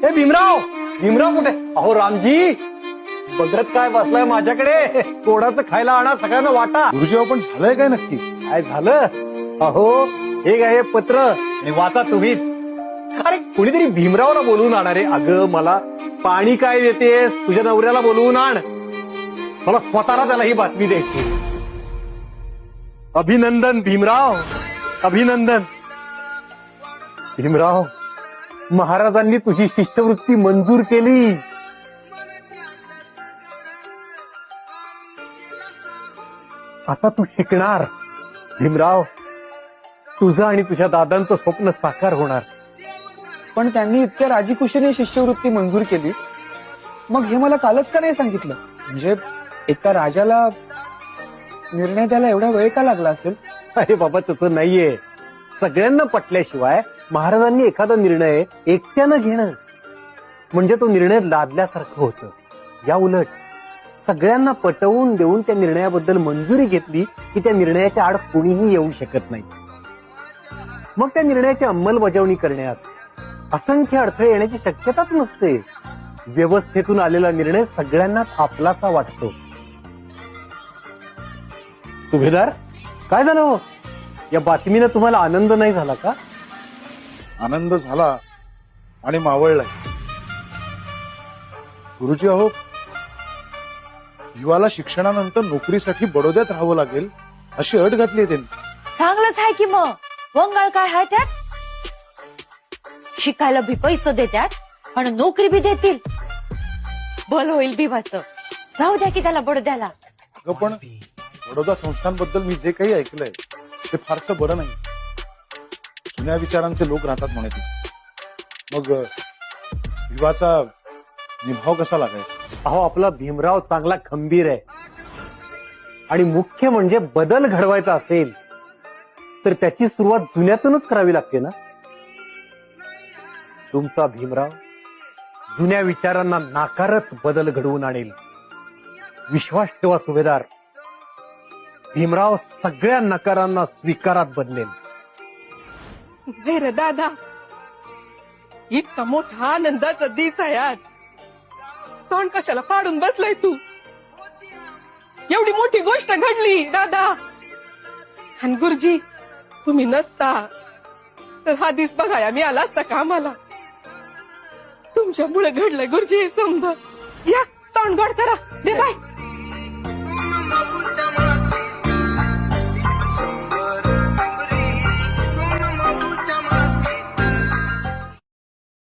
ए भीमराव, भीमराव कुठे? अहो रामजी, बघत काय बसलाय माझ्याकडे? कोणाचं खायला आणा, सगळ्यांना वाटा. गुरुजी पण झालंय काय नक्की? काय झालं? अहो हे काय हे पत्र आणि वाचा तुम्हीच. अरे कोणीतरी भीमरावला बोलवून आणा रे. अगं मला पाणी काय देतेस? तुझ्या नवऱ्याला बोलवून आण. मला स्वतःला त्याला ही बातमी द्यायची. अभिनंदन भीमराव, अभिनंदन. भीमराव, महाराजांनी तुझी शिष्यवृत्ती मंजूर केली. आता तू शिकणार. भीमराव, तुझं आणि तुझ्या दादांचं स्वप्न साकार होणार. पण त्यांनी इतक्या राजीखुशीने शिष्यवृत्ती मंजूर केली, मग हे मला कालच का नाही सांगितलं? म्हणजे एका राजाला निर्णय द्यायला एवढा वेळ का लागला असेल? अरे बाबा तसं नाहीये. सगळ्यांना पटल्याशिवाय महाराजांनी एखादा निर्णय एकट्यानं घेणं म्हणजे तो निर्णय लादल्यासारखं होतं. या उलट सगळ्यांना पटवून देऊन त्या निर्णयाबद्दल मंजुरी घेतली की त्या निर्णयाच्या आड कुणीही येऊ शकत नाही. मग त्या निर्णयाची अंमलबजावणी करण्यात असंख्य अडथळे येण्याची शक्यताच नसते. व्यवस्थेतून आलेला निर्णय सगळ्यांनाच आपलासा वाटतो. सुभेदार, काय झालं हो? या बातमीनं तुम्हाला आनंद नाही झाला का? आनंद झाला आणि मावळलाय. गुरुजी युवाला शिक्षणानंतर नोकरीसाठी बडोद्यात राहावं लागेल अशी अट घातली त्यांनी. चांगलंच आहे की मग. वंगाळ काय आहे त्यात? शिकायला भी पैसे देतात आणि नोकरी बी देतील. भल होईल भीमाचं. जाऊ द्या की त्याला बडोद्याला. पण बडोदा संस्थांबद्दल मी जे काही ऐकलंय ते फारसं बरं नाही. जुन्या विचारांचे लोक राहतात म्हणे तिथे. मग विवाचा निभाव कसा लागायचा? अहो आपला भीमराव चांगला खंबीर आहे आणि मुख्य म्हणजे बदल घडवायचा असेल तर त्याची सुरुवात जुन्यातूनच करावी लागते ना. तुमचा भीमराव जुन्या विचारांना नाकारत बदल घडवून आणेल. विश्वास ठेवा सुभेदार, भीमराव सगळ्या नकारांना स्वीकारात बदलेल. नाही रे दादा, इतका मोठा आनंदाचा दिस आहे आज. तोंड कशाला पाडून बसलाय तू? एवढी मोठी गोष्ट घडली दादा. आणि गुरुजी तुम्ही नसता तर हा दिस बघाया मी आला असता का आम्हाला? तुमच्यामुळे घडलंय गुरुजी हे समजा. या तोंड गोड करा. दे बाय.